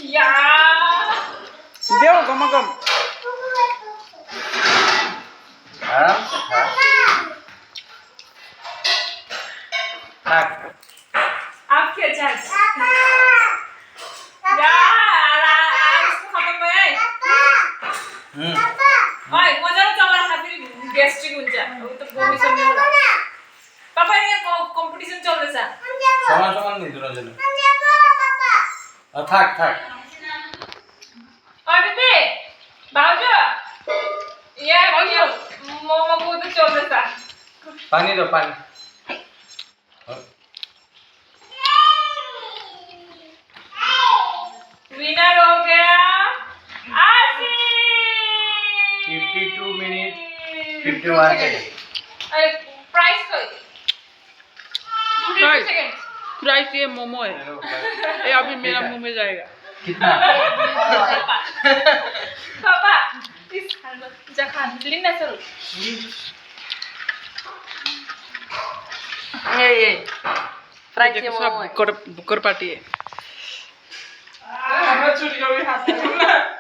या देव गमागम आराम से खा थाक आप क्या चाहते या इसको खत्म है ओए मजा तो हमारा हाथी गैस्ट्रिक हो जाए वो तो बॉडी सब में होला पापा ये कंपटीशन चल रहा है समान समान नहीं दोनों जने थाक थाक और बेटे बाजू ये भाइयों मोमो को तो चल रहा है पानी दो पानी विनर हो गया आसिफ 52 मिनट 51 सेकंड प्राइस कोई 2 सेकंड प्राइस ये मोमो है ये अभी मेरा मुंह में जाएगा कितना पापा इस जखान लिना चलो ये प्राइस ये सब बुकर पार्टी है चुरी का भी हाथ